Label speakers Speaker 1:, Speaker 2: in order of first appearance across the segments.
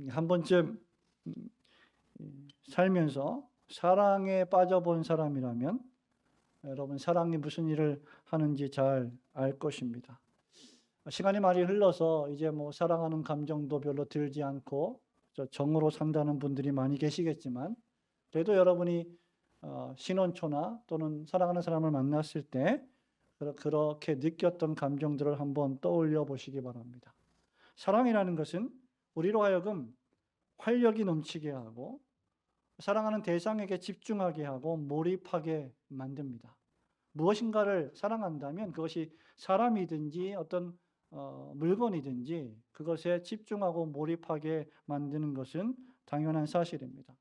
Speaker 1: 한 번쯤 살면서 사랑에 빠져본 사람이라면 여러분 사랑이 무슨 일을 하는지 잘 알 것입니다. 시간이 많이 흘러서 이제 뭐 사랑하는 감정도 별로 들지 않고 정으로 산다는 분들이 많이 계시겠지만, 그래도 여러분이 신혼초나 또는 사랑하는 사람을 만났을 때 그렇게 느꼈던 감정들을 한번 떠올려 보시기 바랍니다. 사랑이라는 것은 우리로 하여금 활력이 넘치게 하고 사랑하는 대상에게 집중하게 하고 몰입하게 만듭니다. 무엇인가를 사랑한다면 그것이 사람이든지 어떤 물건이든지 그것에 집중하고 몰입하게 만드는 것은 당연한 사실입니다.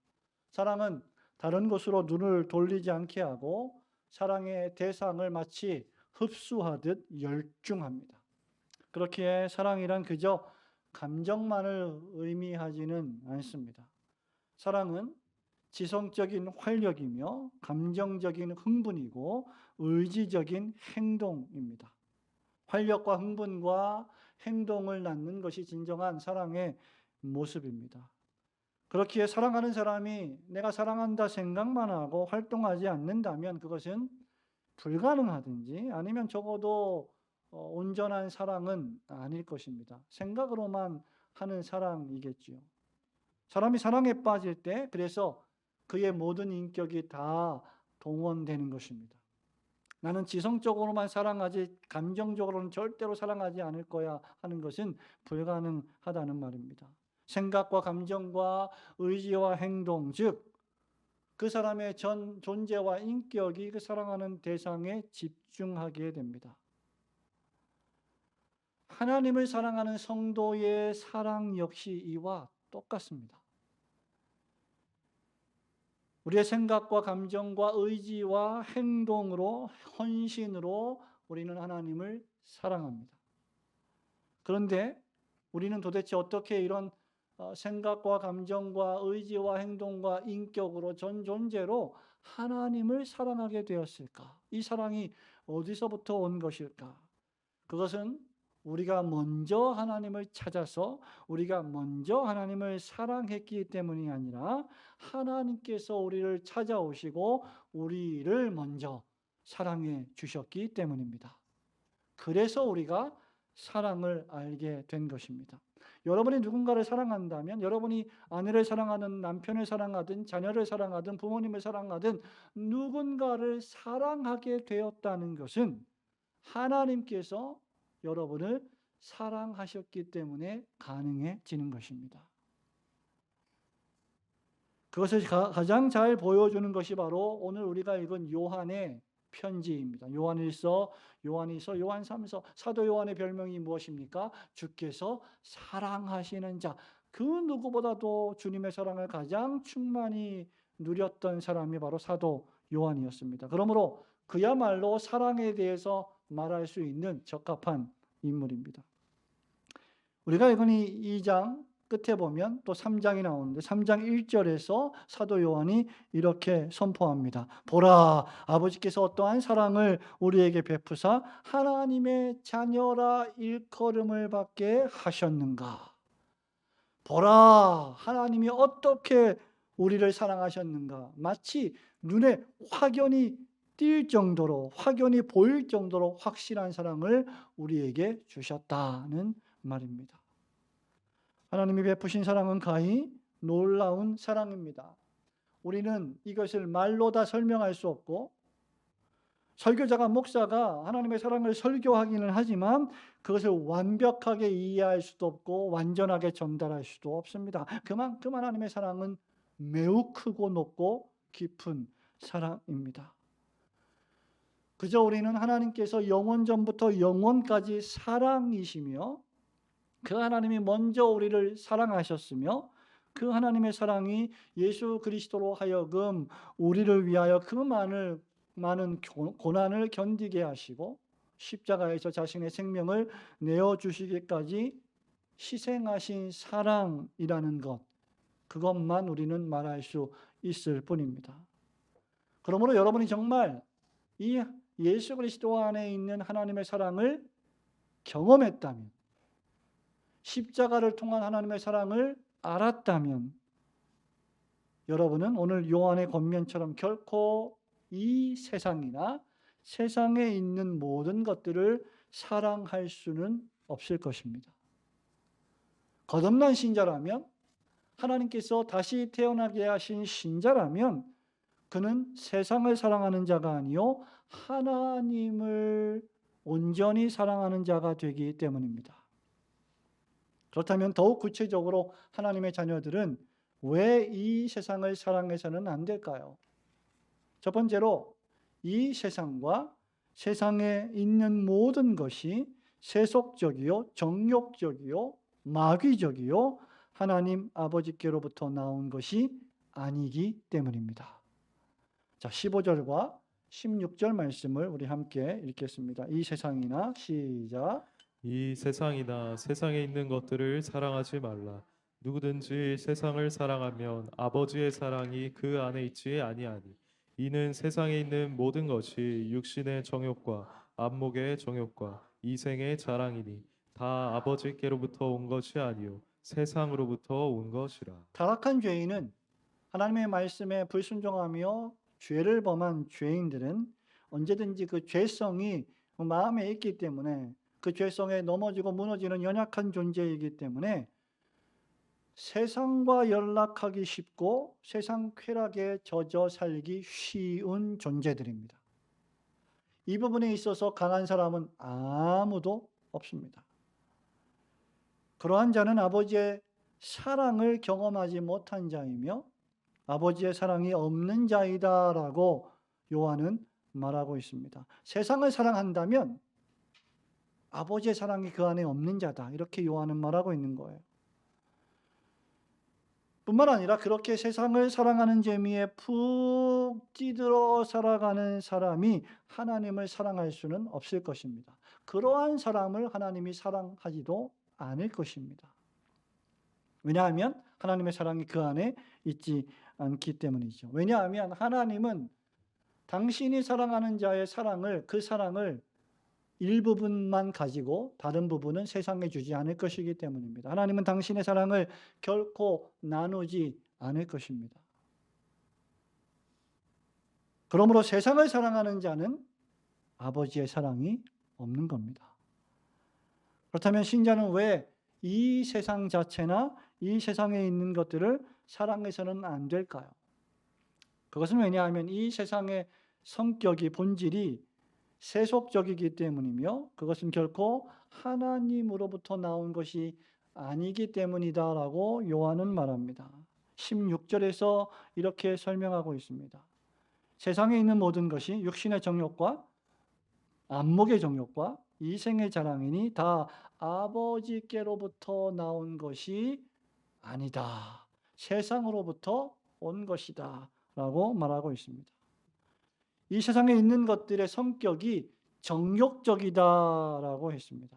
Speaker 1: 사랑은 다른 곳으로 눈을 돌리지 않게 하고 사랑의 대상을 마치 흡수하듯 열중합니다. 그렇기에 사랑이란 그저 감정만을 의미하지는 않습니다. 사랑은 지성적인 활력이며 감정적인 흥분이고 의지적인 행동입니다. 활력과 흥분과 행동을 낳는 것이 진정한 사랑의 모습입니다. 그렇기에 사랑하는 사람이 내가 사랑한다 생각만 하고 활동하지 않는다면 그것은 불가능하든지 아니면 적어도 온전한 사랑은 아닐 것입니다. 생각으로만 하는 사랑이겠지요. 사람이 사랑에 빠질 때 그래서 그의 모든 인격이 다 동원되는 것입니다. 나는 지성적으로만 사랑하지 감정적으로는 절대로 사랑하지 않을 거야 하는 것은 불가능하다는 말입니다. 생각과 감정과 의지와 행동, 즉 그 사람의 전 존재와 인격이 그 사랑하는 대상에 집중하게 됩니다. 하나님을 사랑하는 성도의 사랑 역시 이와 똑같습니다. 우리의 생각과 감정과 의지와 행동으로, 헌신으로 우리는 하나님을 사랑합니다. 그런데 우리는 도대체 어떻게 이런 생각과 감정과 의지와 행동과 인격으로 전 존재로 하나님을 사랑하게 되었을까? 이 사랑이 어디서부터 온 것일까? 그것은 우리가 먼저 하나님을 찾아서 우리가 먼저 하나님을 사랑했기 때문이 아니라 하나님께서 우리를 찾아오시고 우리를 먼저 사랑해 주셨기 때문입니다. 그래서 우리가 사랑을 알게 된 것입니다. 여러분이 누군가를 사랑한다면 여러분이 아내를 사랑하든 남편을 사랑하든 자녀를 사랑하든 부모님을 사랑하든 누군가를 사랑하게 되었다는 것은 하나님께서 여러분을 사랑하셨기 때문에 가능해지는 것입니다. 그것을 가장 잘 보여주는 것이 바로 오늘 우리가 읽은 요한의 편지입니다. 요한일서, 요한이서, 요한삼서. 사도 요한의 별명이 무엇입니까? 주께서 사랑하시는 자. 그 누구보다도 주님의 사랑을 가장 충만히 누렸던 사람이 바로 사도 요한이었습니다. 그러므로 그야말로 사랑에 대해서 말할 수 있는 적합한 인물입니다. 우리가 읽은 이 2장 끝에 보면 또 3장이 나오는데 3장 1절에서 사도 요한이 이렇게 선포합니다. 보라, 아버지께서 어떠한 사랑을 우리에게 베푸사 하나님의 자녀라 일컬음을 받게 하셨는가. 보라, 하나님이 어떻게 우리를 사랑하셨는가. 마치 눈에 확연히 띌 정도로, 확연히 보일 정도로 확실한 사랑을 우리에게 주셨다는 말입니다. 하나님이 베푸신 사랑은 가히 놀라운 사랑입니다. 우리는 이것을 말로 다 설명할 수 없고 설교자가 목사가 하나님의 사랑을 설교하기는 하지만 그것을 완벽하게 이해할 수도 없고 완전하게 전달할 수도 없습니다. 그만큼 하나님의 사랑은 매우 크고 높고 깊은 사랑입니다. 그저 우리는 하나님께서 영원 전부터 영원까지 사랑이시며 그 하나님이 먼저 우리를 사랑하셨으며 그 하나님의 사랑이 예수 그리스도로 하여금 우리를 위하여 그 많은 고난을 견디게 하시고 십자가에서 자신의 생명을 내어주시기까지 희생하신 사랑이라는 것, 그것만 우리는 말할 수 있을 뿐입니다. 그러므로 여러분이 정말 이 예수 그리스도 안에 있는 하나님의 사랑을 경험했다면, 십자가를 통한 하나님의 사랑을 알았다면 여러분은 오늘 요한의 권면처럼 결코 이 세상이나 세상에 있는 모든 것들을 사랑할 수는 없을 것입니다. 거듭난 신자라면, 하나님께서 다시 태어나게 하신 신자라면 그는 세상을 사랑하는 자가 아니요 하나님을 온전히 사랑하는 자가 되기 때문입니다. 그렇다면 더욱 구체적으로 하나님의 자녀들은 왜 이 세상을 사랑해서는 안 될까요? 첫 번째로 이 세상과 세상에 있는 모든 것이 세속적이요, 정욕적이요, 마귀적이요, 하나님 아버지께로부터 나온 것이 아니기 때문입니다. 자, 15절과 16절 말씀을 우리 함께 읽겠습니다. 이 세상이나 시작.
Speaker 2: 이 세상이나 세상에 있는 것들을 사랑하지 말라. 누구든지 세상을 사랑하면 아버지의 사랑이 그 안에 있지 아니하니. 이는 세상에 있는 모든 것이 육신의 정욕과 안목의 정욕과 이생의 자랑이니 다 아버지께로부터 온 것이 아니요 세상으로부터 온 것이라.
Speaker 1: 타락한 죄인은 하나님의 말씀에 불순종하며 죄를 범한 죄인들은 언제든지 그 죄성이 마음에 있기 때문에 그 죄성에 넘어지고 무너지는 연약한 존재이기 때문에 세상과 연락하기 쉽고 세상 쾌락에 젖어 살기 쉬운 존재들입니다. 이 부분에 있어서 강한 사람은 아무도 없습니다. 그러한 자는 아버지의 사랑을 경험하지 못한 자이며 아버지의 사랑이 없는 자이다라고 요한은 말하고 있습니다. 세상을 사랑한다면 아버지의 사랑이 그 안에 없는 자다. 이렇게 요한은 말하고 있는 거예요. 뿐만 아니라 그렇게 세상을 사랑하는 재미에 푹 찌들어 살아가는 사람이 하나님을 사랑할 수는 없을 것입니다. 그러한 사람을 하나님이 사랑하지도 않을 것입니다. 왜냐하면 하나님의 사랑이 그 안에 있지 않기 때문이죠. 왜냐하면 하나님은 당신이 사랑하는 자의 사랑을, 그 사랑을 일부분만 가지고 다른 부분은 세상에 주지 않을 것이기 때문입니다. 하나님은 당신의 사랑을 결코 나누지 않을 것입니다. 그러므로 세상을 사랑하는 자는 아버지의 사랑이 없는 겁니다. 그렇다면 신자는 왜 이 세상 자체나 이 세상에 있는 것들을 사랑해서는 안 될까요? 그것은 왜냐하면 이 세상의 성격이, 본질이 세속적이기 때문이며 그것은 결코 하나님으로부터 나온 것이 아니기 때문이다라고 요한은 말합니다. 16절에서 이렇게 설명하고 있습니다. 세상에 있는 모든 것이 육신의 정욕과 안목의 정욕과 이생의 자랑이니 다 아버지께로부터 나온 것이 아니다. 세상으로부터 온 것이다 라고 말하고 있습니다. 이 세상에 있는 것들의 성격이 정욕적이다라고 했습니다.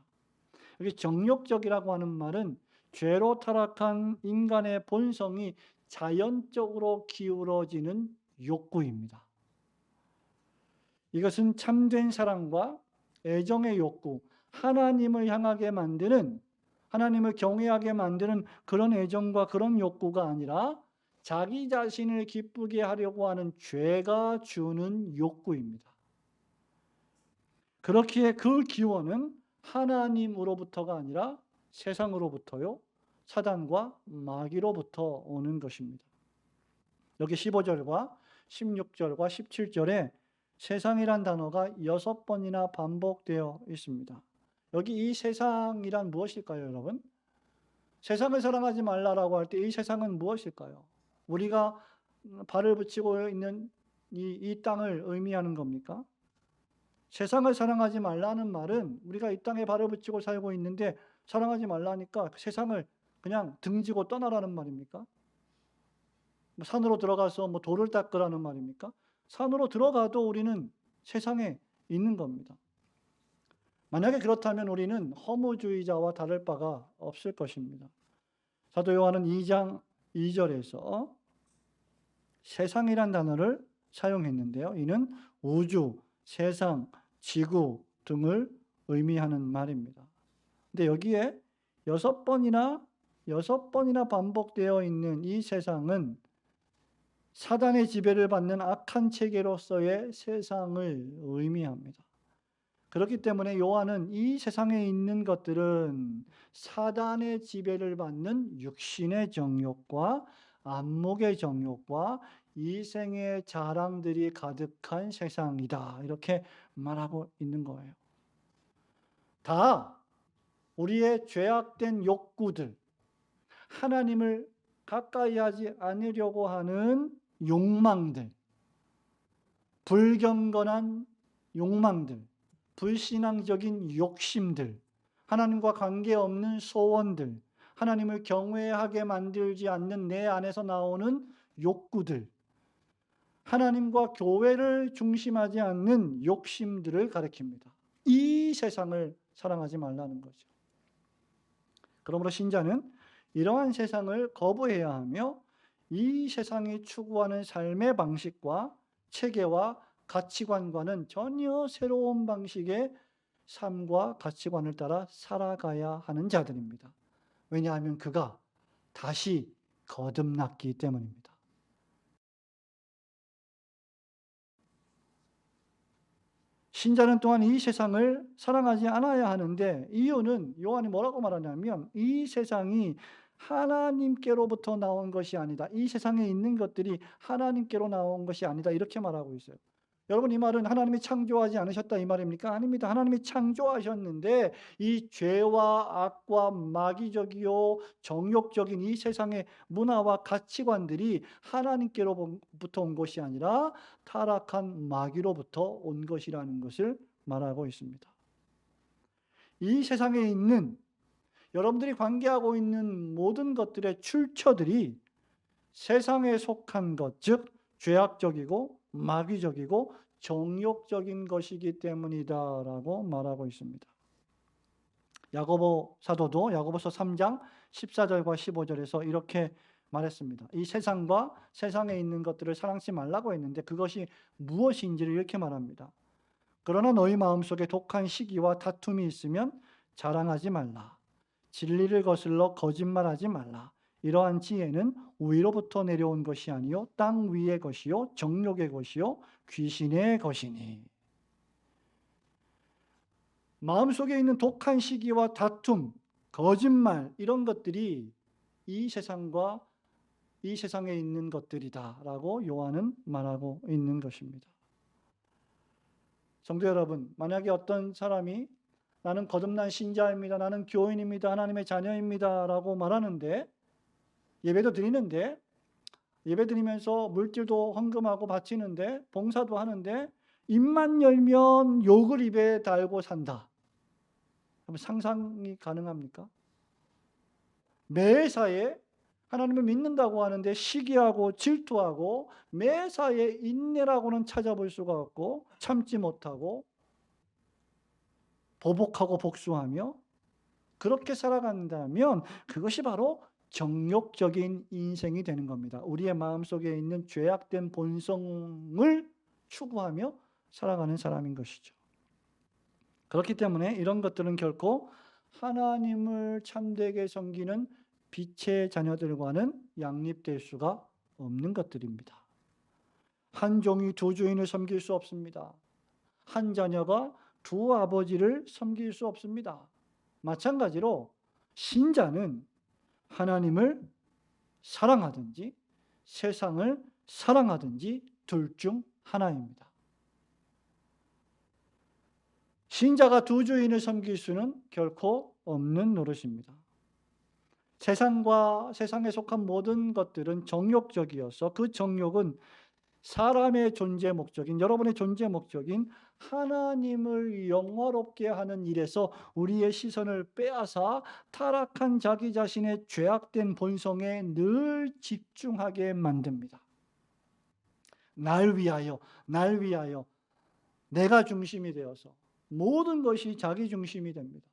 Speaker 1: 여기 정욕적이라고 하는 말은 죄로 타락한 인간의 본성이 자연적으로 기울어지는 욕구입니다. 이것은 참된 사랑과 애정의 욕구, 하나님을 향하게 만드는, 하나님을 경외하게 만드는 그런 애정과 그런 욕구가 아니라 자기 자신을 기쁘게 하려고 하는 죄가 주는 욕구입니다. 그렇기에 그 기원은 하나님으로부터가 아니라 세상으로부터요, 사단과 마귀로부터 오는 것입니다. 여기 15절과 16절과 17절에 세상이란 단어가 6번이나 반복되어 있습니다. 여기 이 세상이란 무엇일까요, 여러분? 세상을 사랑하지 말라라고 할 때 이 세상은 무엇일까요? 우리가 발을 붙이고 있는 이 땅을 의미하는 겁니까? 세상을 사랑하지 말라는 말은 우리가 이 땅에 발을 붙이고 살고 있는데 사랑하지 말라니까 세상을 그냥 등지고 떠나라는 말입니까? 산으로 들어가서 돌을 닦으라는 말입니까? 산으로 들어가도 우리는 세상에 있는 겁니다. 만약에 그렇다면 우리는 허무주의자와 다를 바가 없을 것입니다. 사도 요한은 2장 2절에서 세상이란 단어를 사용했는데요. 이는 우주, 세상, 지구 등을 의미하는 말입니다. 근데 여기에 6번이나 6번이나 반복되어 있는 이 세상은 사단의 지배를 받는 악한 체계로서의 세상을 의미합니다. 그렇기 때문에 요한은 이 세상에 있는 것들은 사단의 지배를 받는 육신의 정욕과 안목의 정욕과 이생의 자랑들이 가득한 세상이다. 이렇게 말하고 있는 거예요. 다 우리의 죄악된 욕구들, 하나님을 가까이 하지 않으려고 하는 욕망들, 불경건한 욕망들, 불신앙적인 욕심들, 하나님과 관계없는 소원들, 하나님을 경외하게 만들지 않는 내 안에서 나오는 욕구들, 하나님과 교회를 중심하지 않는 욕심들을 가리킵니다. 이 세상을 사랑하지 말라는 거죠. 그러므로 신자는 이러한 세상을 거부해야 하며 이 세상이 추구하는 삶의 방식과 체계와 가치관과는 전혀 새로운 방식의 삶과 가치관을 따라 살아가야 하는 자들입니다. 왜냐하면 그가 다시 거듭났기 때문입니다. 신자는 또한 이 세상을 사랑하지 않아야 하는데, 이유는 요한이 뭐라고 말하냐면 이 세상이 하나님께로부터 나온 것이 아니다. 이 세상에 있는 것들이 하나님께로 나온 것이 아니다. 이렇게 말하고 있어요. 여러분, 이 말은 하나님이 창조하지 않으셨다 이 말입니까? 아닙니다. 하나님이 창조하셨는데 이 죄와 악과 마귀적이요 정욕적인 이 세상의 문화와 가치관들이 하나님께로부터 온 것이 아니라 타락한 마귀로부터 온 것이라는 것을 말하고 있습니다. 이 세상에 있는 여러분들이 관계하고 있는 모든 것들의 출처들이 세상에 속한 것, 즉 죄악적이고 마귀적이고 정욕적인 것이기 때문이다라고 말하고 있습니다. 야고보 사도도 야고보서 3장 14절과 15절에서 이렇게 말했습니다. 이 세상과 세상에 있는 것들을 사랑치 말라고 했는데 그것이 무엇인지를 이렇게 말합니다. 그러나 너희 마음속에 독한 시기와 다툼이 있으면 자랑하지 말라. 진리를 거슬러 거짓말하지 말라. 이러한 지혜는 위로부터 내려온 것이 아니요 땅 위의 것이요 정욕의 것이요 귀신의 것이니. 마음속에 있는 독한 시기와 다툼, 거짓말 이런 것들이 이 세상과 이 세상에 있는 것들이다라고 요한은 말하고 있는 것입니다. 성도 여러분, 만약에 어떤 사람이 나는 거듭난 신자입니다. 나는 교인입니다. 하나님의 자녀입니다라고 말하는데 예배도 드리는데 예배 드리면서 물질도 헌금하고 바치는데 봉사도 하는데 입만 열면 욕을 입에 달고 산다. 상상이 가능합니까? 매사에 하나님을 믿는다고 하는데 시기하고 질투하고 매사에 인내라고는 찾아볼 수가 없고 참지 못하고 보복하고 복수하며 그렇게 살아간다면 그것이 바로 정욕적인 인생이 되는 겁니다. 우리의 마음속에 있는 죄악된 본성을 추구하며 살아가는 사람인 것이죠. 그렇기 때문에 이런 것들은 결코 하나님을 참되게 섬기는 빛의 자녀들과는 양립될 수가 없는 것들입니다. 한 종이 두 주인을 섬길 수 없습니다. 한 자녀가 두 아버지를 섬길 수 없습니다. 마찬가지로 신자는 하나님을 사랑하든지 세상을 사랑하든지 둘 중 하나입니다. 신자가 두 주인을 섬길 수는 결코 없는 노릇입니다. 세상과 세상에 속한 모든 것들은 정욕적이어서 그 정욕은 사람의 존재 목적인, 여러분의 존재 목적인 하나님을 영화롭게 하는 일에서 우리의 시선을 빼앗아 타락한 자기 자신의 죄악된 본성에 늘 집중하게 만듭니다. 날 위하여 내가 중심이 되어서 모든 것이 자기 중심이 됩니다.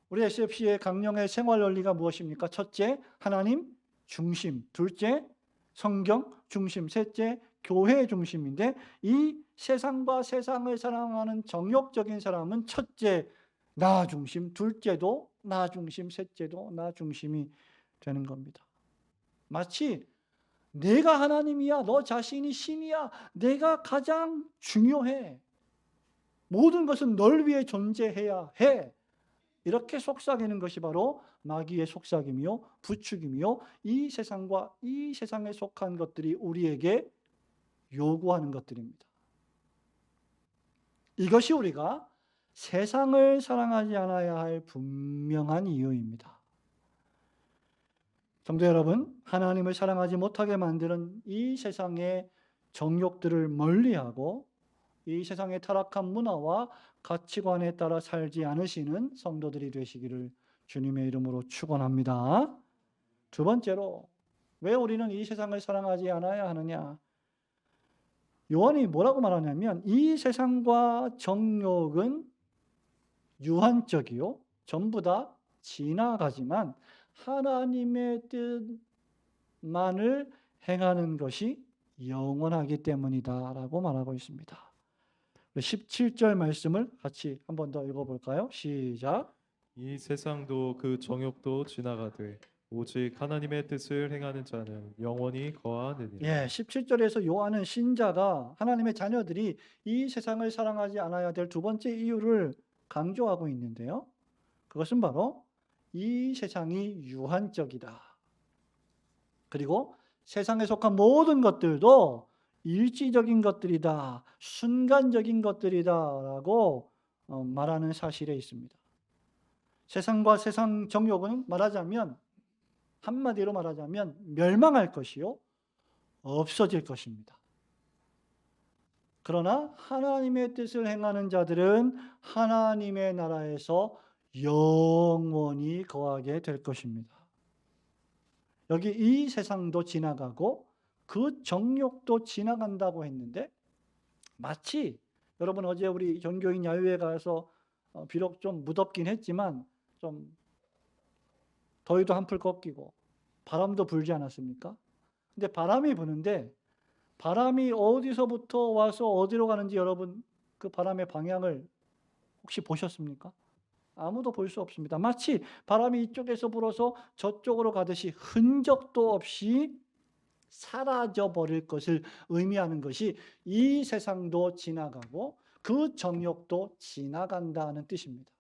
Speaker 1: 우리 SFC의 강령의 생활 원리가 무엇입니까? 첫째, 하나님 중심. 둘째, 성경 중심. 셋째, 교회 중심인데 이 세상과 세상을 사랑하는 정욕적인 사람은 첫째, 나 중심. 둘째도 나 중심, 셋째도 나 중심이 되는 겁니다. 마치 내가 하나님이야, 너 자신이 신이야, 내가 가장 중요해, 모든 것은 널 위해 존재해야 해, 이렇게 속삭이는 것이 바로 마귀의 속삭임이요, 부추김이요, 이 세상과 이 세상에 속한 것들이 우리에게 요구하는 것들입니다. 이것이 우리가 세상을 사랑하지 않아야 할 분명한 이유입니다. 성도 여러분, 하나님을 사랑하지 못하게 만드는 이 세상의 정욕들을 멀리하고 이 세상의 타락한 문화와 가치관에 따라 살지 않으시는 성도들이 되시기를 주님의 이름으로 축원합니다. 두 번째로, 왜 우리는 이 세상을 사랑하지 않아야 하느냐? 요한이 뭐라고 말하냐면, 이 세상과 정욕은 유한적이요, 전부 다 지나가지만 하나님의 뜻만을 행하는 것이 영원하기 때문이다라고 말하고 있습니다. 17절 말씀을 같이 한 번 더 읽어볼까요? 시작.
Speaker 2: 이 세상도 그 정욕도 지나가되 오직 하나님의 뜻을 행하는 자는 영원히 거하느니라.
Speaker 1: 17절에서 요한은 신자가, 하나님의 자녀들이 이 세상을 사랑하지 않아야 될 두 번째 이유를 강조하고 있는데요. 그것은 바로 이 세상이 유한적이다. 그리고 세상에 속한 모든 것들도 일시적인 것들이다, 순간적인 것들이다 라고 말하는 사실에 있습니다. 세상과 세상 정욕은 말하자면, 한마디로 말하자면 멸망할 것이요, 없어질 것입니다. 그러나 하나님의 뜻을 행하는 자들은 하나님의 나라에서 영원히 거하게 될 것입니다. 여기 이 세상도 지나가고 그 정욕도 지나간다고 했는데, 마치 여러분 어제 우리 전교인 야유회 가서 비록 좀 무덥긴 했지만 좀 더위도 한풀 꺾이고 바람도 불지 않았습니까? 근데 바람이 부는데, 바람이 어디서부터 와서 어디로 가는지 여러분 그 바람의 방향을 혹시 보셨습니까? 아무도 볼 수 없습니다. 마치 바람이 이쪽에서 불어서 저쪽으로 가듯이 흔적도 없이 사라져 버릴 것을 의미하는 것이 이 세상도 지나가고 그 정욕도 지나간다는 뜻입니다.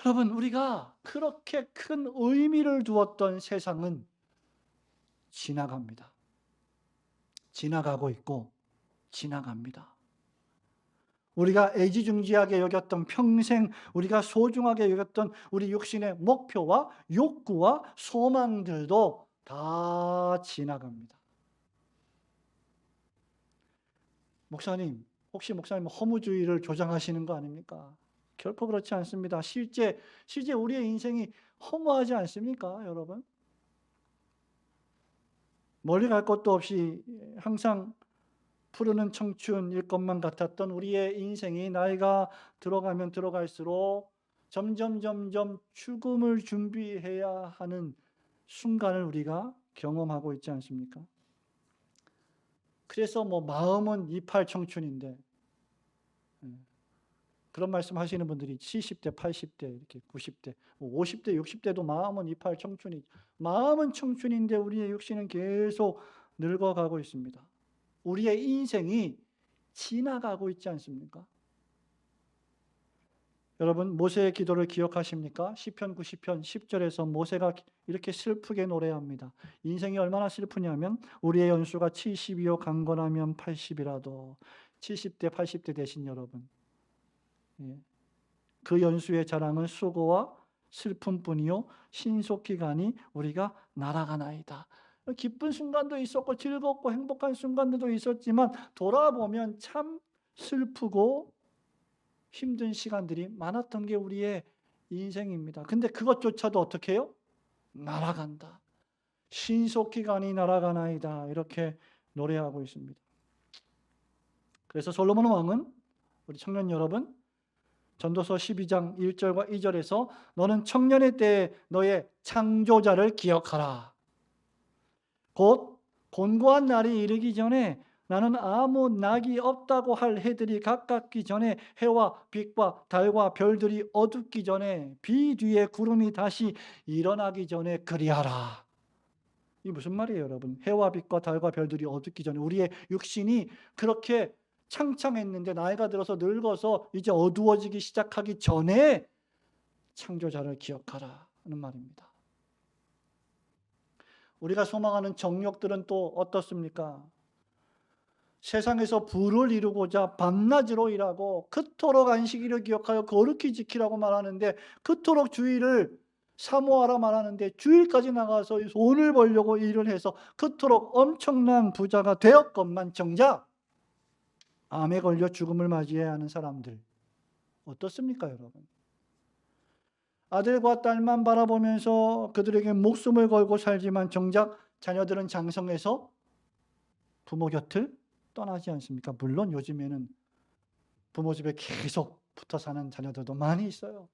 Speaker 1: 여러분, 우리가 그렇게 큰 의미를 두었던 세상은 지나갑니다. 지나가고 있고 지나갑니다. 우리가 애지중지하게 여겼던, 평생 우리가 소중하게 여겼던 우리 육신의 목표와 욕구와 소망들도 다 지나갑니다. 목사님, 혹시 목사님 허무주의를 조장하시는 거 아닙니까? 결코 그렇지 않습니다. 실제 우리의 인생이 허무하지 않습니까, 여러분? 멀리 갈 것도 없이 항상 푸르는 청춘일 것만 같았던 우리의 인생이 나이가 들어가면 들어갈수록 점점 죽음을 준비해야 하는 순간을 우리가 경험하고 있지 않습니까? 그래서 마음은 이팔 청춘인데, 그런 말씀 하시는 분들이 70대, 80대, 이렇게 90대, 50대, 60대도 마음은 이팔 청춘이, 마음은 청춘인데 우리의 육신은 계속 늙어가고 있습니다. 우리의 인생이 지나가고 있지 않습니까? 여러분, 모세의 기도를 기억하십니까? 시편 90편 10절에서 모세가 이렇게 슬프게 노래합니다. 인생이 얼마나 슬프냐면, 우리의 연수가 70이요 강건하면 80이라도 70대 80대 되신 여러분, 그 연수의 자랑은 수고와 슬픔뿐이요 신속히 가니 우리가 날아가나이다. 기쁜 순간도 있었고 즐겁고 행복한 순간들도 있었지만 돌아보면 참 슬프고 힘든 시간들이 많았던 게 우리의 인생입니다. 근데 그것조차도 어떻게 해요? 날아간다. 신속히 가니 날아가나이다. 이렇게 노래하고 있습니다. 그래서 솔로몬 왕은, 우리 청년 여러분, 전도서 12장 1절과 2절에서 너는 청년의 때에 너의 창조자를 기억하라. 곧 곤고한 날이 이르기 전에 나는 아무 낙이 없다고 할 해들이 가깝기 전에, 해와 빛과 달과 별들이 어둡기 전에, 비 뒤에 구름이 다시 일어나기 전에 그리하라. 이 무슨 말이에요, 여러분? 해와 빛과 달과 별들이 어둡기 전에, 우리의 육신이 그렇게 창창했는데 나이가 들어서 늙어서 이제 어두워지기 시작하기 전에 창조자를 기억하라 하는 말입니다. 우리가 소망하는 정욕들은 또 어떻습니까? 세상에서 부를 이루고자 밤낮으로 일하고 그토록 안식일을 기억하여 거룩히 지키라고 말하는데, 그토록 주일을 사모하라 말하는데 주일까지 나가서 돈을 벌려고 일을 해서 그토록 엄청난 부자가 되었건만 정작 암에 걸려 죽음을 맞이해야 하는 사람들 어떻습니까, 여러분? 아들과 딸만 바라보면서 그들에게 목숨을 걸고 살지만 정작 자녀들은 장성해서 부모 곁을 떠나지 않습니까? 물론 요즘에는 부모 집에 계속 붙어 사는 자녀들도 많이 있어요.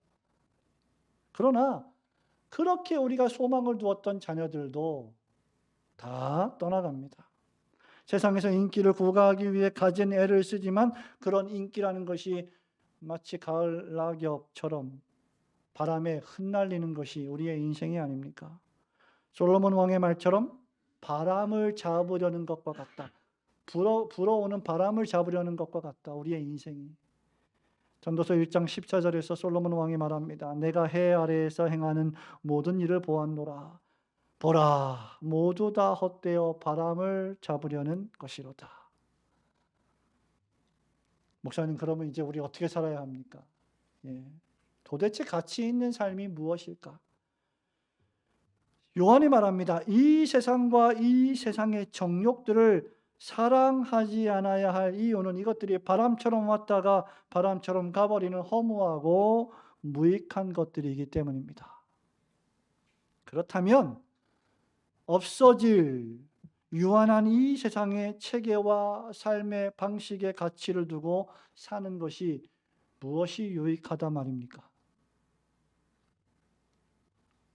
Speaker 1: 그러나 그렇게 우리가 소망을 두었던 자녀들도 다 떠나갑니다. 세상에서 인기를 구가하기 위해 가진 애를 쓰지만 그런 인기라는 것이 마치 가을 낙엽처럼 바람에 흩날리는 것이 우리의 인생이 아닙니까? 솔로몬 왕의 말처럼 바람을 잡으려는 것과 같다. 불어오는 바람을 잡으려는 것과 같다. 우리의 인생이. 전도서 1장 14절에서 솔로몬 왕이 말합니다. 내가 해 아래에서 행하는 모든 일을 보았노라. 보라, 모두 다 헛되어 바람을 잡으려는 것이로다. 목사님, 그러면 이제 우리 어떻게 살아야 합니까? 도대체 가치 있는 삶이 무엇일까? 요한이 말합니다. 이 세상과 이 세상의 정욕들을 사랑하지 않아야 할 이유는 이것들이 바람처럼 왔다가 바람처럼 가버리는 허무하고 무익한 것들이기 때문입니다. 그렇다면 없어질 유한한 이 세상의 체계와 삶의 방식의 가치를 두고 사는 것이 무엇이 유익하다 말입니까?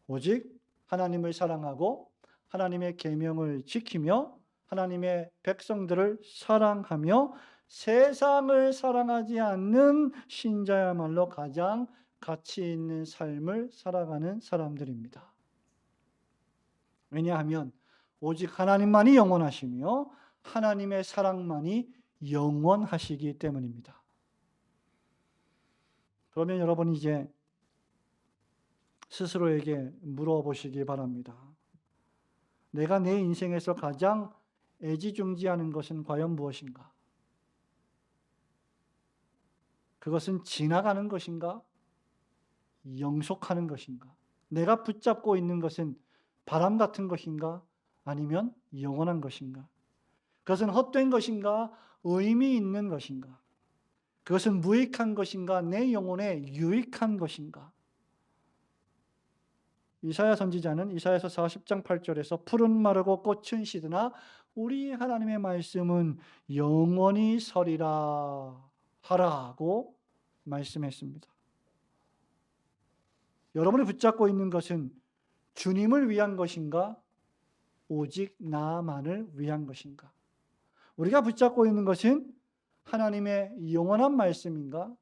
Speaker 1: 오직 하나님을 사랑하고 하나님의 계명을 지키며 하나님의 백성들을 사랑하며 세상을 사랑하지 않는 신자야말로 가장 가치 있는 삶을 살아가는 사람들입니다. 왜냐하면 오직 하나님만이 영원하시며 하나님의 사랑만이 영원하시기 때문입니다. 그러면 여러분 이제 스스로에게 물어보시기 바랍니다. 내가 내 인생에서 가장 애지중지하는 것은 과연 무엇인가? 그것은 지나가는 것인가? 영속하는 것인가? 내가 붙잡고 있는 것은 바람 같은 것인가? 아니면 영원한 것인가? 그것은 헛된 것인가? 의미 있는 것인가? 그것은 무익한 것인가? 내 영혼에 유익한 것인가? 이사야 선지자는 이사야서 40장 8절에서 푸른 마르고 꽃은 시드나 우리 하나님의 말씀은 영원히 서리라 하라고 말씀했습니다. 여러분이 붙잡고 있는 것은 주님을 위한 것인가? 오직 나만을 위한 것인가? 우리가 붙잡고 있는 것은 하나님의 영원한 말씀인가?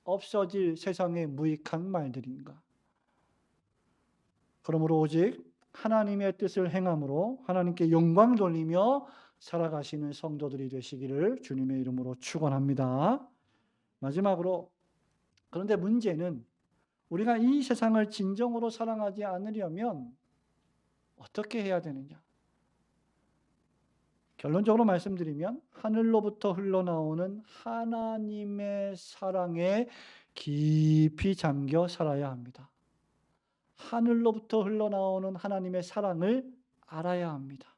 Speaker 1: 없어질 세상의 무익한 말들인가? 그러므로 오직 하나님의 뜻을 행함으로 하나님께 영광 돌리며 살아가시는 성도들이 되시기를 주님의 이름으로 축원합니다. 마지막으로, 그런데 문제는 우리가 이 세상을 진정으로 사랑하지 않으려면 어떻게 해야 되느냐? 결론적으로 말씀드리면 하늘로부터 흘러나오는 하나님의 사랑에 깊이 잠겨 살아야 합니다. 하늘로부터 흘러나오는 하나님의 사랑을 알아야 합니다.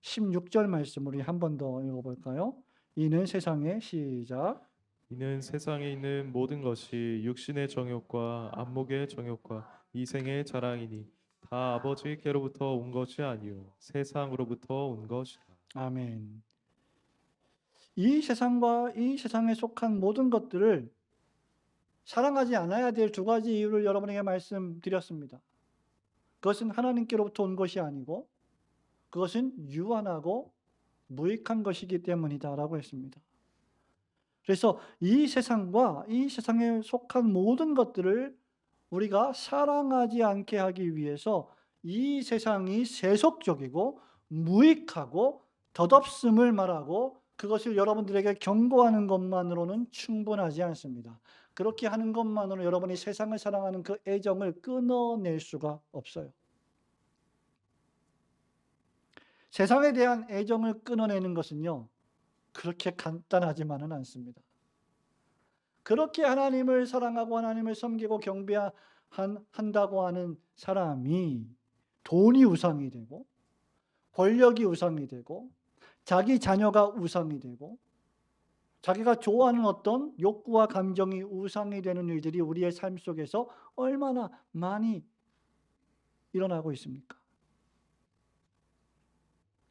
Speaker 1: 16절 말씀 우리 한 번 더 읽어볼까요? 이는 세상에 시작.
Speaker 2: 이는 세상에 있는 모든 것이 육신의 정욕과 안목의 정욕과 이생의 자랑이니 다 아버지께로부터 온 것이 아니요 세상으로부터 온 것이다.
Speaker 1: 아멘. 이 세상과 이 세상에 속한 모든 것들을 사랑하지 않아야 될 두 가지 이유를 여러분에게 말씀드렸습니다. 그것은 하나님께로부터 온 것이 아니고 그것은 유한하고 무익한 것이기 때문이다라고 했습니다. 그래서 이 세상과 이 세상에 속한 모든 것들을 우리가 사랑하지 않게 하기 위해서 이 세상이 세속적이고 무익하고 덧없음을 말하고 그것을 여러분들에게 경고하는 것만으로는 충분하지 않습니다. 그렇게 하는 것만으로 여러분이 세상을 사랑하는 그 애정을 끊어낼 수가 없어요. 세상에 대한 애정을 끊어내는 것은요, 그렇게 간단하지만은 않습니다. 그렇게 하나님을 사랑하고 하나님을 섬기고 경배한다고 하는 사람이 돈이 우상이 되고 권력이 우상이 되고 자기 자녀가 우상이 되고 자기가 좋아하는 어떤 욕구와 감정이 우상이 되는 일들이 우리의 삶 속에서 얼마나 많이 일어나고 있습니까?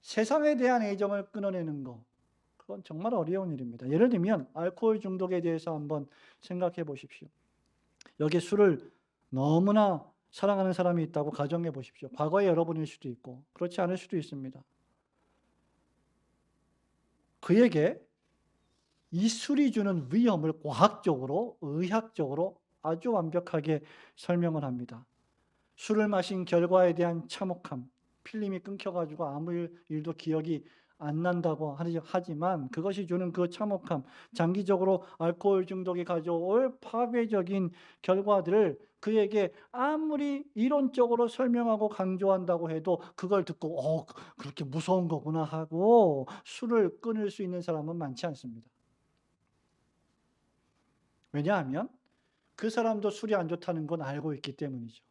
Speaker 1: 세상에 대한 애정을 끊어내는 것, 그건 정말 어려운 일입니다. 예를 들면 알코올 중독에 대해서 한번 생각해 보십시오. 여기에 술을 너무나 사랑하는 사람이 있다고 가정해 보십시오. 과거의 여러분일 수도 있고 그렇지 않을 수도 있습니다. 그에게 이 술이 주는 위험을 과학적으로, 의학적으로 아주 완벽하게 설명을 합니다. 술을 마신 결과에 대한 참혹함, 필름이 끊겨가지고 아무 일도 기억이 안 난다고 하지만 그것이 주는 그 참혹함, 장기적으로 알코올 중독이 가져올 파괴적인 결과들을 그에게 아무리 이론적으로 설명하고 강조한다고 해도 그걸 듣고 그렇게 무서운 거구나 하고 술을 끊을 수 있는 사람은 많지 않습니다. 왜냐하면 그 사람도 술이 안 좋다는 건 알고 있기 때문이죠.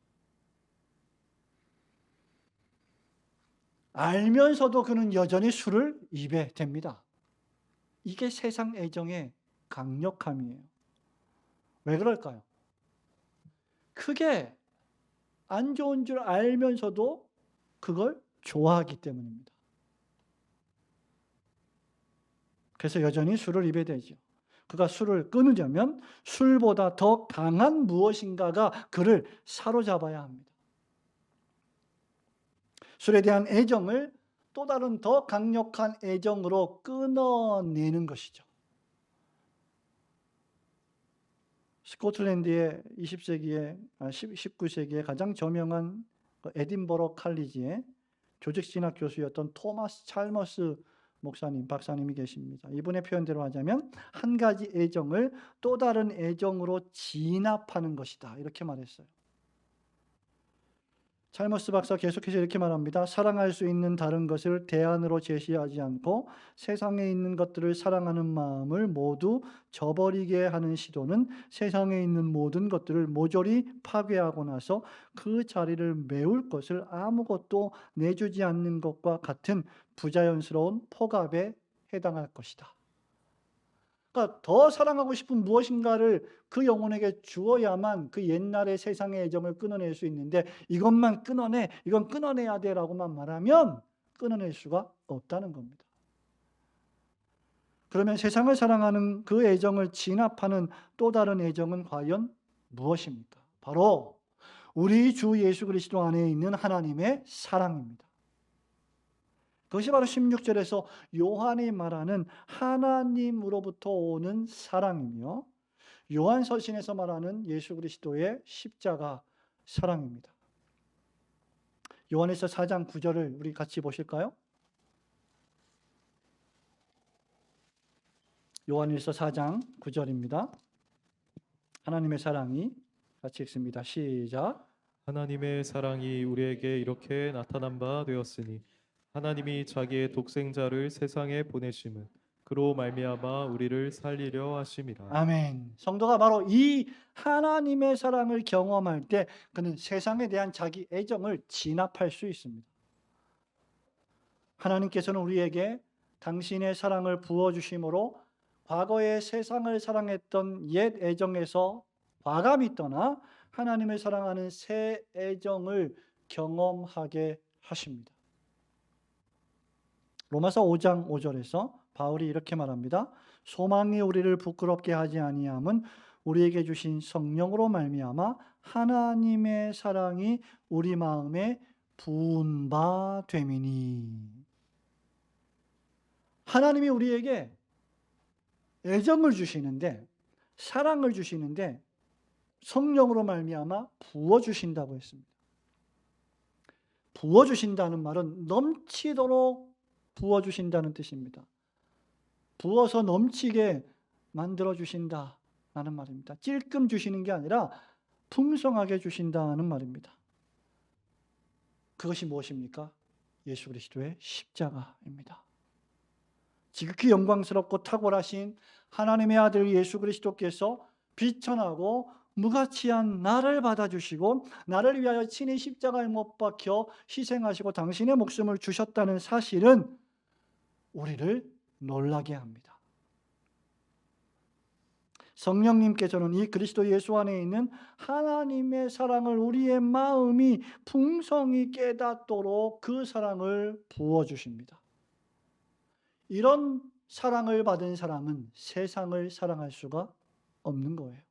Speaker 1: 알면서도 그는 여전히 술을 입에 댑니다. 이게 세상 애정의 강력함이에요. 왜 그럴까요? 크게 안 좋은 줄 알면서도 그걸 좋아하기 때문입니다. 그래서 여전히 술을 입에 대죠. 그가 술을 끊으려면 술보다 더 강한 무엇인가가 그를 사로잡아야 합니다. 술에 대한 애정을 또 다른 더 강력한 애정으로 끊어내는 것이죠. 스코틀랜드의 19세기에 가장 저명한 에딘버러 칼리지의 조직신학 교수였던 토마스 찰머스 박사님이 계십니다. 이분의 표현대로 하자면 한 가지 애정을 또 다른 애정으로 진압하는 것이다, 이렇게 말했어요. 찰머스 박사 계속해서 이렇게 말합니다. 사랑할 수 있는 다른 것을 대안으로 제시하지 않고 세상에 있는 것들을 사랑하는 마음을 모두 저버리게 하는 시도는 세상에 있는 모든 것들을 모조리 파괴하고 나서 그 자리를 메울 것을 아무것도 내주지 않는 것과 같은 부자연스러운 폭압에 해당할 것이다. 그러니까 더 사랑하고 싶은 무엇인가를 그 영혼에게 주어야만 그 옛날의 세상의 애정을 끊어낼 수 있는데 이건 끊어내야 돼라고만 말하면 끊어낼 수가 없다는 겁니다. 그러면 세상을 사랑하는 그 애정을 진압하는 또 다른 애정은 과연 무엇입니까? 바로 우리 주 예수 그리스도 안에 있는 하나님의 사랑입니다. 그것이 바로 16절에서 요한이 말하는 하나님으로부터 오는 사랑이며 요한서신에서 말하는 예수 그리스도의 십자가 사랑입니다. 요한일서 4장 9절을 우리 같이 보실까요? 요한일서 4장 9절입니다. 하나님의 사랑이 같이 읽습니다. 시작.
Speaker 2: 하나님의 사랑이 우리에게 이렇게 나타난 바 되었으니 하나님이 자기의 독생자를 세상에 보내심은 그로 말미암아 우리를 살리려 하심이라.
Speaker 1: 아멘. 성도가 바로 이 하나님의 사랑을 경험할 때 그는 세상에 대한 자기 애정을 진압할 수 있습니다. 하나님께서는 우리에게 당신의 사랑을 부어주심으로 과거의 세상을 사랑했던 옛 애정에서 과감히 떠나 하나님을 사랑하는 새 애정을 경험하게 하십니다. 로마서 5장 5절에서 바울이 이렇게 말합니다. 소망이 우리를 부끄럽게 하지 아니함은 우리에게 주신 성령으로 말미암아 하나님의 사랑이 우리 마음에 부은 바 됨이니. 하나님이 우리에게 애정을 주시는데, 사랑을 주시는데 성령으로 말미암아 부어 주신다고 했습니다. 부어 주신다는 말은 넘치도록 부어 주신다는 뜻입니다. 부어서 넘치게 만들어 주신다라는 말입니다. 찔끔 주시는 게 아니라 풍성하게 주신다는 말입니다. 그것이 무엇입니까? 예수 그리스도의 십자가입니다. 지극히 영광스럽고 탁월하신 하나님의 아들 예수 그리스도께서 비천하고 무가치한 나를 받아주시고 나를 위하여 친히 십자가에 못 박혀 희생하시고 당신의 목숨을 주셨다는 사실은 우리를 놀라게 합니다. 성령님께서는 이 그리스도 예수 안에 있는 하나님의 사랑을 우리의 마음이 풍성히 깨닫도록 그 사랑을 부어주십니다. 이런 사랑을 받은 사람은 세상을 사랑할 수가 없는 거예요.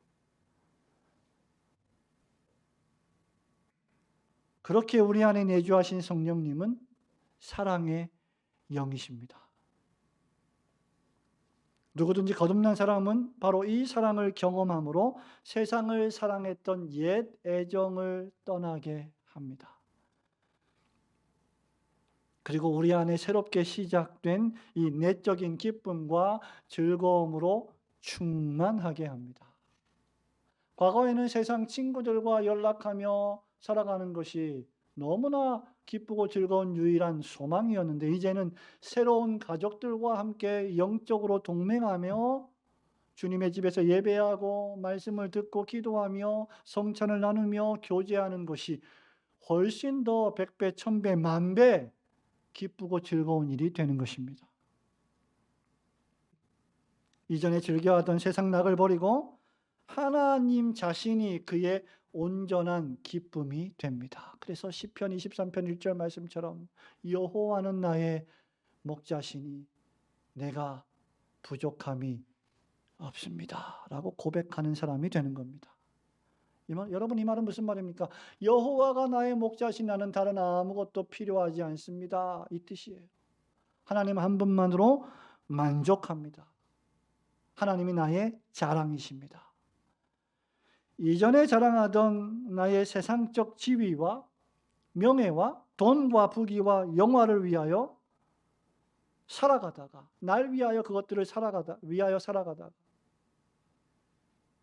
Speaker 1: 그렇게 우리 안에 내주하신 성령님은 사랑의 영이십니다. 누구든지 거듭난 사람은 바로 이 사랑을 경험함으로 세상을 사랑했던 옛 애정을 떠나게 합니다. 그리고 우리 안에 새롭게 시작된 이 내적인 기쁨과 즐거움으로 충만하게 합니다. 과거에는 세상 친구들과 연락하며 살아가는 것이 너무나 기쁘고 즐거운 유일한 소망이었는데 이제는 새로운 가족들과 함께 영적으로 동맹하며 주님의 집에서 예배하고 말씀을 듣고 기도하며 성찬을 나누며 교제하는 것이 훨씬 더 100배, 1000배, 만배 기쁘고 즐거운 일이 되는 것입니다. 이전에 즐겨하던 세상 낙을 버리고 하나님 자신이 그의 온전한 기쁨이 됩니다. 그래서 시편 23편 1절 말씀처럼 여호와는 나의 목자시니 내가 부족함이 없습니다 라고 고백하는 사람이 되는 겁니다. 여러분, 이 말은 무슨 말입니까? 여호와가 나의 목자시니 나는 다른 아무것도 필요하지 않습니다, 이 뜻이에요. 하나님 한 분만으로 만족합니다. 하나님이 나의 자랑이십니다. 이전에 자랑하던 나의 세상적 지위와 명예와 돈과 부귀와 영화를 위하여 살아가다가, 날 위하여 그것들을 위하여 살아가다가,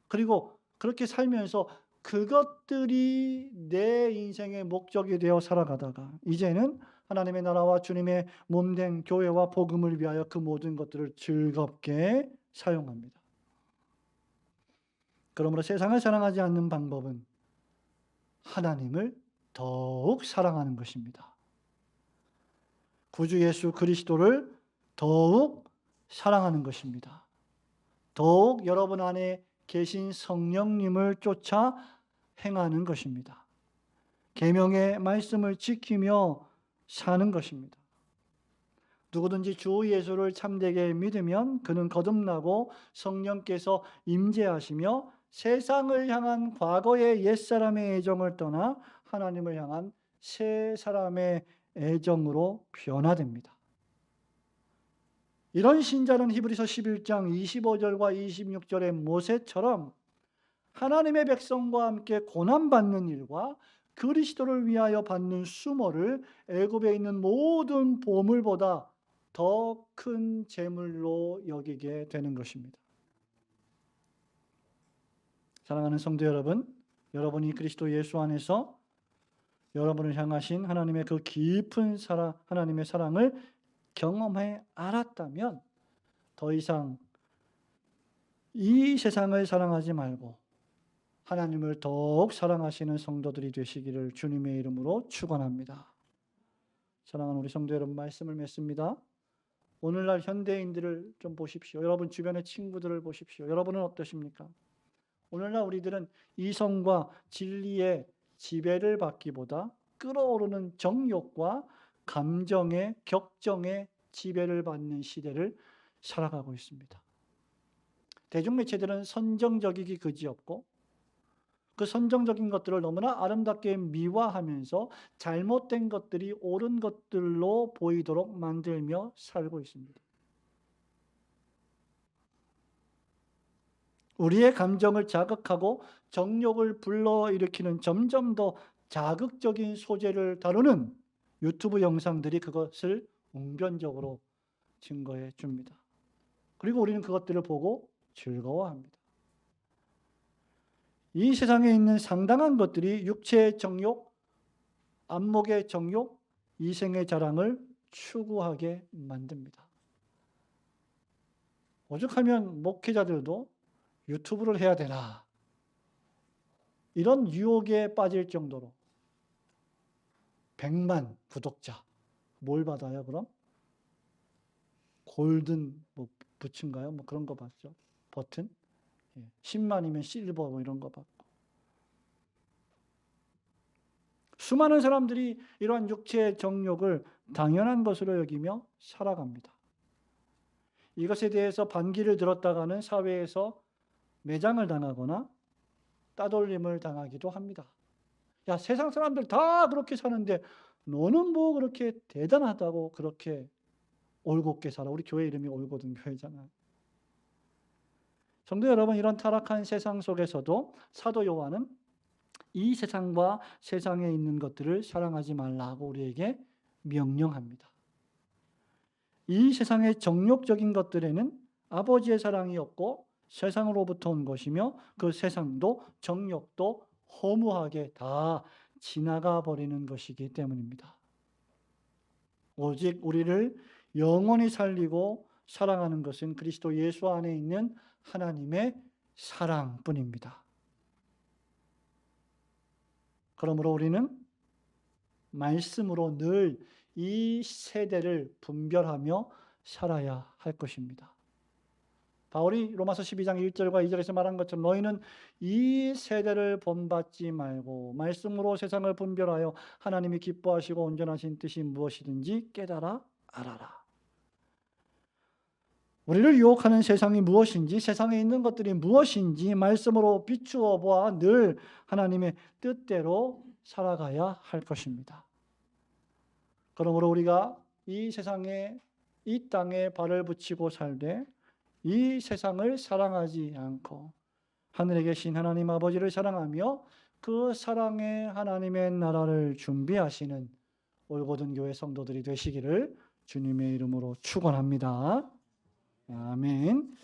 Speaker 1: 그리고 그렇게 살면서 그것들이 내 인생의 목적이 되어 살아가다가 이제는 하나님의 나라와 주님의 몸된 교회와 복음을 위하여 그 모든 것들을 즐겁게 사용합니다. 그러므로 세상을 사랑하지 않는 방법은 하나님을 더욱 사랑하는 것입니다. 구주 예수 그리스도를 더욱 사랑하는 것입니다. 더욱 여러분 안에 계신 성령님을 쫓아 행하는 것입니다. 계명의 말씀을 지키며 사는 것입니다. 누구든지 주 예수를 참되게 믿으면 그는 거듭나고 성령께서 임재하시며 세상을 향한 과거의 옛사람의 애정을 떠나 하나님을 향한 새 사람의 애정으로 변화됩니다. 이런 신자는 히브리서 11장 25절과 26절의 모세처럼 하나님의 백성과 함께 고난받는 일과 그리스도를 위하여 받는 수모를 애굽에 있는 모든 보물보다 더 큰 재물로 여기게 되는 것입니다. 사랑하는 성도 여러분, 여러분이 그리스도 예수 안에서 여러분을 향하신 하나님의 그 깊은 하나님의 사랑을 경험해 알았다면 더 이상 이 세상을 사랑하지 말고 하나님을 더욱 사랑하시는 성도들이 되시기를 주님의 이름으로 축원합니다. 사랑하는 우리 성도 여러분, 말씀을 맺습니다. 오늘날 현대인들을 좀 보십시오. 여러분 주변의 친구들을 보십시오. 여러분은 어떠십니까? 오늘날 우리들은 이성과 진리의 지배를 받기보다 끓어오르는 정욕과 감정의 격정의 지배를 받는 시대를 살아가고 있습니다. 대중매체들은 선정적이기 그지없고 그 선정적인 것들을 너무나 아름답게 미화하면서 잘못된 것들이 옳은 것들로 보이도록 만들며 살고 있습니다. 우리의 감정을 자극하고 정욕을 불러일으키는 점점 더 자극적인 소재를 다루는 유튜브 영상들이 그것을 웅변적으로 증거해 줍니다. 그리고 우리는 그것들을 보고 즐거워합니다. 이 세상에 있는 상당한 것들이 육체의 정욕, 안목의 정욕, 이생의 자랑을 추구하게 만듭니다. 오죽하면 목회자들도 유튜브를 해야 되나, 이런 유혹에 빠질 정도로 100만 구독자, 뭘 받아요 그럼? 골든 부츠인가요? 그런 거 받죠. 버튼. 10만이면 실버 이런 거 받고. 수많은 사람들이 이러한 육체의 정욕을 당연한 것으로 여기며 살아갑니다. 이것에 대해서 반기를 들었다가는 사회에서 매장을 당하거나 따돌림을 당하기도 합니다. 야, 세상 사람들 다 그렇게 사는데 너는 뭐 그렇게 대단하다고 그렇게 올곧게 살아. 우리 교회 이름이 올곧은 교회잖아요. 성도 여러분, 이런 타락한 세상 속에서도 사도 요한은 이 세상과 세상에 있는 것들을 사랑하지 말라고 우리에게 명령합니다. 이 세상의 정욕적인 것들에는 아버지의 사랑이 없고 세상으로부터 온 것이며 그 세상도 정욕도 허무하게 다 지나가 버리는 것이기 때문입니다. 오직 우리를 영원히 살리고 사랑하는 것은 그리스도 예수 안에 있는 하나님의 사랑뿐입니다. 그러므로 우리는 말씀으로 늘 이 세대를 분별하며 살아야 할 것입니다. 바울이 로마서 12장 1절과 2절에서 말한 것처럼 너희는 이 세대를 본받지 말고 말씀으로 세상을 분별하여 하나님이 기뻐하시고 온전하신 뜻이 무엇이든지 깨달아 알아라. 우리를 유혹하는 세상이 무엇인지, 세상에 있는 것들이 무엇인지 말씀으로 비추어 보아 늘 하나님의 뜻대로 살아가야 할 것입니다. 그러므로 우리가 이 세상에, 이 땅에 발을 붙이고 살되 이 세상을 사랑하지 않고 하늘에 계신 하나님 아버지를 사랑하며 그 사랑의 하나님의 나라를 준비하시는 올곧은 교회 성도들이 되시기를 주님의 이름으로 축원합니다. 아멘.